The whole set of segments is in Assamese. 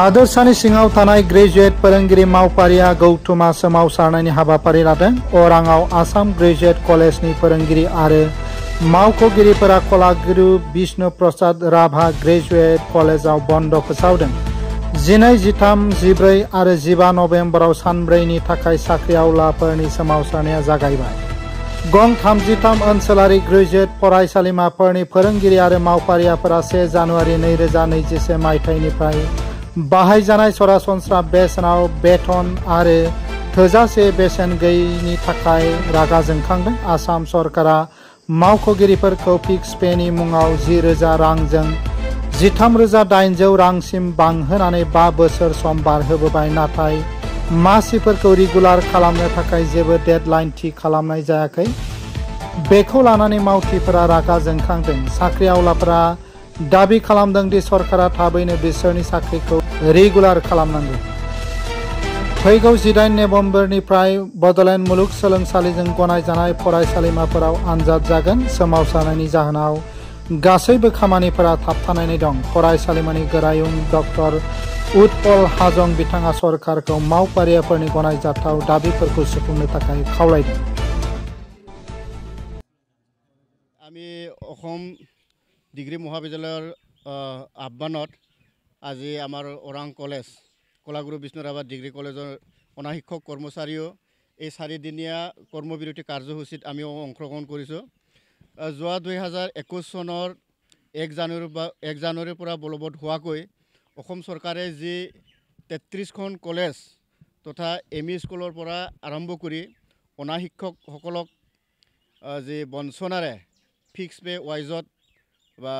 हादोरसानि सिङाव थानाय ग्रेजुवेट फोरोंगिरि मावफारिया गौथुमा सोमावसारनायनि हाबाफारि लादों। अराङाव आसाम ग्रेजुवेट कलेजनि फोरोंगिरि आरो मावख'गिरिफोरा कलागुरु बिष्णु प्रसाद राभा ग्रेजुवेट कलेजाव बन्द फोसावदों। 12, 13, 14 आरो 15 नभेम्बराव सानब्रैनि थाखाय साख्रिआवलाफोरनि सोमावसारनाया जागायबाय। गं 33 ओनसोलारि ग्रेजुवेट फरायसालिमाफोरनि फोरोंगिरि आरो मावफारियाफोरा 1 जानुवारि 2021 मायथाइनिफ्राय बाहायजानाय सरासनस्रा बेसेनाव बेथन आरो थोजासे बेसेन गैयैनि थाखाय रागा जोंखांदों। आसाम सरकारा मावख'गिरिफोरखौ फिक्स पेनि मुङाव 10,000 रांजों 13,800 रांसिम बांहोनानै 5 बोसोर सम बारहोबोबाय, नाथाय मासिफोरखौ रेगुलार खालामनो थाखाय जेबो डेडलाइन थि खालामनाय जायाखै। बेखौ लानानै मावथिफोरा रागा जोंखांदों। साख्रिआवलाफोरा दाबि खालामदों दि सरकारा थाबैनो बिसोरनि साख्रिखौ रेगुलार खालामनांगौ। फैगौ 18 नभेम्बरनिफ्राय बड'लेण्ड मुलुगसोलोंसालिजों गनायजानाय फरायसालिमाफोराव आनजाद जागोन। सोमावसारनायनि जाहोनाव गासैबो खामानिफोरा थाबथानानै दं। फरायसालिमानि गोरायुं डक्टर उत्पल हाजं बिथाङा सरकारखौ मावफारियाफोरनि गनायजाथाव दाबिफोरखौ सुफुंनो थाखाय खावलायदों। আমি অসম ডিগ্ৰী মহাবিদ্যালয়ৰ আহ্বানত আজি আমাৰ ওৰাং কলেজ কলাগুৰু বিষ্ণু ৰাভা ডিগ্ৰী কলেজৰ অনাশিক্ষক কৰ্মচাৰীও এই 4দিনীয়া কৰ্মবিৰতি কাৰ্যসূচীত আমিও অংশগ্ৰহণ কৰিছোঁ। যোৱা 2021 চনৰ 1 জানুৱাৰীৰ পৰা বলবৎ হোৱাকৈ অসম চৰকাৰে যি 33খন কলেজ তথা এমই স্কুলৰ পৰা আৰম্ভ কৰি অনাশিক্ষকসকলক যি বঞ্চনাৰে ফিক্স পে ৱাইজত বা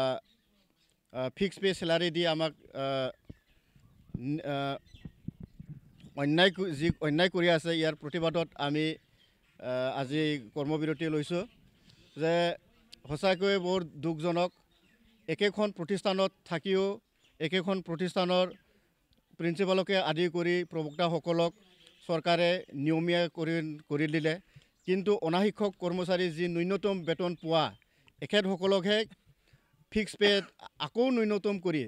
ফিক্স পে চেলাৰি দি আমাক অন্যায় কৰি আছে, ইয়াৰ প্ৰতিবাদত আমি আজি কৰ্মবিৰতি লৈছোঁ। যে সঁচাকৈ বৰ দুখজনক, একেখন প্ৰতিষ্ঠানত থাকিও একেখন প্ৰতিষ্ঠানৰ প্ৰিন্সিপালকে আদি কৰি প্ৰবক্তাসকলক চৰকাৰে নিয়মীয়া কৰি দিলে, কিন্তু অনাশিক্ষক কৰ্মচাৰী যি ন্যূনতম বেতন পোৱা এখেতসকলকহে ফিক্স পে আকৌ ন্যূনতম কৰি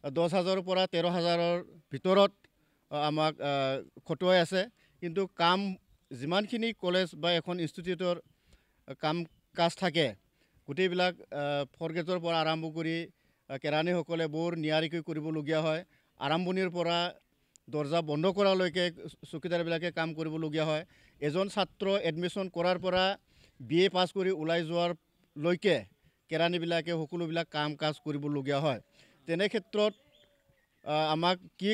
10,000ৰ পৰা 13,000ৰ ভিতৰত আমাক খটুৱাই আছে। কিন্তু কাম যিমানখিনি কলেজ বা এখন ইনষ্টিটিউটৰ কাম কাজ থাকে গোটেইবিলাক ফৰগ্ৰেডৰ পৰা আৰম্ভ কৰি কেৰাণীসকলে বৰ নিয়াৰিকৈ কৰিবলগীয়া হয়। আৰম্ভণিৰ পৰা দৰ্জা বন্ধ কৰালৈকে চকীদাৰবিলাকে কাম কৰিবলগীয়া হয়। এজন ছাত্ৰ এডমিশ্যন কৰাৰ পৰা BA পাছ কৰি ওলাই যোৱাৰলৈকে কেৰাণীবিলাকে সকলোবিলাক কাম কাজ কৰিবলগীয়া হয়। তেনে ক্ষেত্ৰত আমাক কি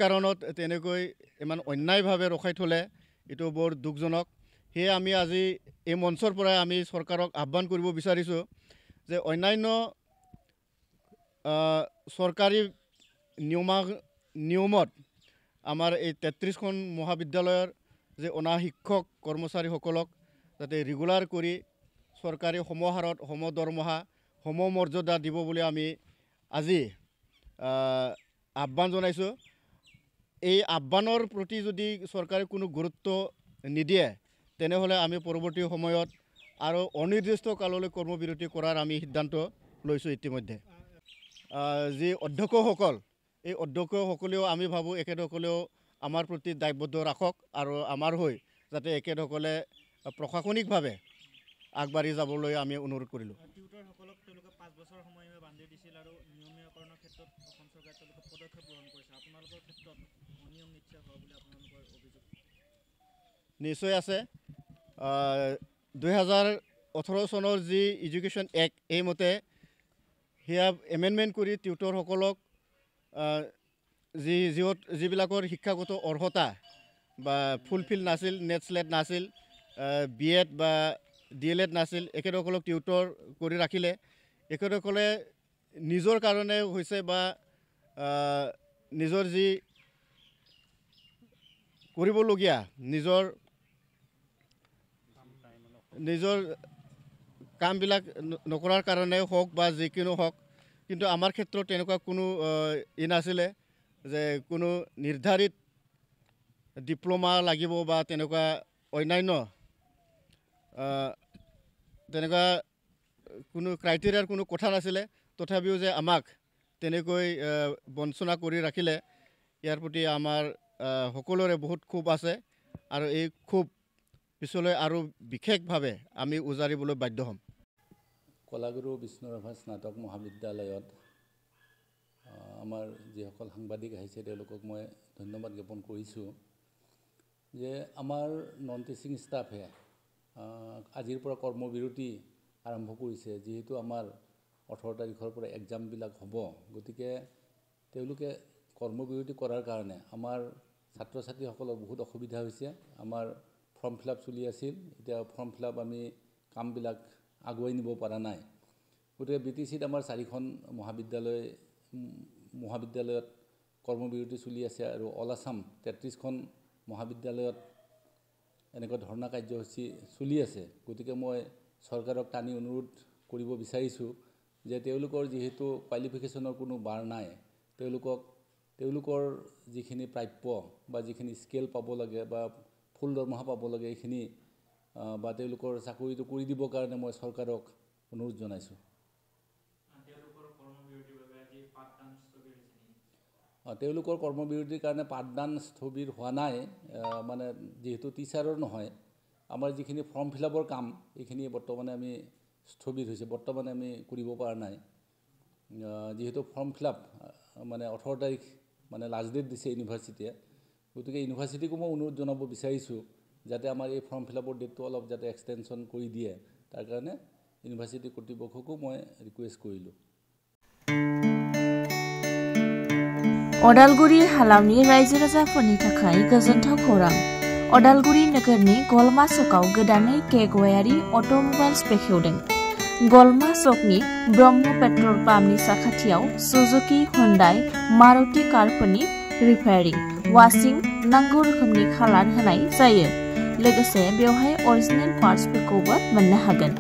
কাৰণত তেনেকৈ ইমান অন্যায়ভাৱে ৰখাই থ'লে এইটো বৰ দুখজনক। সেয়ে আমি আজি এই মঞ্চৰ পৰাই আমি চৰকাৰক আহ্বান কৰিব বিচাৰিছোঁ যে অন্যান্য চৰকাৰী নিয়মত আমাৰ এই 33খন মহাবিদ্যালয়ৰ যে অনাশিক্ষক কৰ্মচাৰীসকলক যাতে ৰেগুলাৰ কৰি চৰকাৰী সমহাৰত সমদৰমহা সমমৰ্যাদা দিব বুলি আমি আজি আহ্বান জনাইছোঁ। এই আহ্বানৰ প্ৰতি যদি চৰকাৰে কোনো গুৰুত্ব নিদিয়ে তেনেহ'লে আমি পৰৱৰ্তী সময়ত আৰু অনিৰ্দিষ্ট কাললৈ কৰ্মবিৰতি কৰাৰ আমি সিদ্ধান্ত লৈছোঁ। ইতিমধ্যে যি অধ্যক্ষসকল এই অধ্যক্ষসকলেও আমি ভাবোঁ এখেতসকলেও আমাৰ প্ৰতি দায়বদ্ধ ৰাখক আৰু আমাৰ হৈ যাতে এখেতসকলে প্ৰশাসনিকভাৱে আগবাঢ়ি যাবলৈ আমি অনুৰোধ কৰিলোঁ। টিউটৰসকলক তেওঁলোকে 5 বছৰ সময় বান্ধি দিছিল আৰু নিয়মীয়াকৰণৰ ক্ষেত্ৰত অসম চৰকাৰে তেওঁলোকে পদক্ষেপ গ্ৰহণ কৰিছে। আপোনালোকৰ ক্ষেত্ৰত অনিয়ম নিশ্চয় হোৱা বুলি আপোনালোকৰ অভিযোগ নিশ্চয় আছে। 2018 চনৰ যি এডুকেশ্যন এক্ট এইমতে সেয়া এমেণ্ডমেণ্ট কৰি টিউটৰসকলক যিবিলাকৰ শিক্ষাগত অৰ্হতা বা ফুলফিল নাছিল, নেট স্লেট নাছিল, BEd বা DLEd নাছিল, এখেতসকলক টিউটৰ কৰি ৰাখিলে। এখেতসকলে নিজৰ কাৰণে হৈছে বা নিজৰ যি কৰিবলগীয়া নিজৰ কামবিলাক নকৰাৰ কাৰণে হওক বা যিকোনো হওক, কিন্তু আমাৰ ক্ষেত্ৰত তেনেকুৱা কোনো নাছিলে যে কোনো নিৰ্ধাৰিত ডিপ্ল'মা লাগিব বা তেনেকুৱা অন্যান্য তেনেকুৱা কোনো ক্ৰাইটেৰিয়াৰ কোনো কথা নাছিলে। তথাপিও যে আমাক তেনেকৈ বঞ্চনা কৰি ৰাখিলে ইয়াৰ প্ৰতি আমাৰ সকলোৰে বহুত ক্ষোভ আছে আৰু এই ক্ষোভ পিছলৈ আৰু বিশেষভাৱে আমি উজাৰিবলৈ বাধ্য হ'ম। কলাগুৰু বিষ্ণুৰাভা স্নাতক মহাবিদ্যালয়ত আমাৰ যিসকল সাংবাদিক আহিছে তেওঁলোকক মই ধন্যবাদ জ্ঞাপন কৰিছোঁ যে আমাৰ নন টিচিং ষ্টাফে আজিৰ পৰা কৰ্মবিৰতি আৰম্ভ কৰিছে। যিহেতু আমাৰ 18 তাৰিখৰ পৰা এক্সামবিলাক হ'ব, গতিকে তেওঁলোকে কৰ্মবিৰতি কৰাৰ কাৰণে আমাৰ ছাত্ৰ ছাত্ৰীসকলৰ বহুত অসুবিধা হৈছে। আমাৰ ফৰ্ম ফিল আপ চলি আছিল, এতিয়া ফৰ্ম ফিল আপ আমি কামবিলাক আগুৱাই নিব পৰা নাই। গতিকে BTCত আমাৰ 4খন মহাবিদ্যালয়ত কৰ্মবিৰতি চলি আছে আৰু অল আছাম 33খন মহাবিদ্যালয়ত এনেকুৱা ধৰ্ণা কাৰ্যসূচী চলি আছে। গতিকে মই চৰকাৰক টানি অনুৰোধ কৰিব বিচাৰিছোঁ যে তেওঁলোকৰ যিহেতু কোৱালিফিকেশ্যনৰ কোনো বাৰ নাই, তেওঁলোকৰ যিখিনি প্ৰাপ্য বা যিখিনি স্কেল পাব লাগে বা ফুল দৰমহা পাব লাগে এইখিনি বা তেওঁলোকৰ চাকৰিটো কৰি দিবৰ কাৰণে মই চৰকাৰক অনুৰোধ জনাইছোঁ। তেওঁলোকৰ কৰ্মবিৰতিৰ কাৰণে পাঠদান স্থবিৰ হোৱা নাই, মানে যিহেতু টিচাৰৰ নহয়, আমাৰ যিখিনি ফৰ্ম ফিল আপৰ কাম এইখিনি বৰ্তমানে আমি স্থবিৰ হৈছে, বৰ্তমানে আমি কৰিব পৰা নাই। যিহেতু ফৰ্ম ফিল আপ মানে 18 তাৰিখ মানে লাষ্ট ডেট দিছে ইউনিভাৰ্চিটিয়ে, গতিকে ইউনিভাৰ্চিটিকো মই অনুৰোধ জনাব বিচাৰিছোঁ যাতে আমাৰ এই ফৰ্ম ফিল আপৰ ডেটটো অলপ যাতে এক্সটেনশ্যন কৰি দিয়ে, তাৰ কাৰণে ইউনিভাৰ্চিটি কৰ্তৃপক্ষকো মই ৰিকুৱেষ্ট কৰিলোঁ। अदालगुरि हालामनि रायजो राजाफोरनि थाखाय गोजोनथाव खौरां। अदालगुरि नोगोरनि गलमा सकआव गोदानै केगवायारि अट'मबाइल्स बेखेवदों। गलमा सकनि ब्रह्म पेट्रल पाम्पनि साखाथियाव सुजुकी, हुन्डाई, मारुति कारफोरनि रिपेयारिं, वाशिं, नांगौ रोखोमनि खालार होनाय जायो। लोगोसे बेवहाय अरिजिनेल पार्ट्सफोरखौबो मोननो हागोन।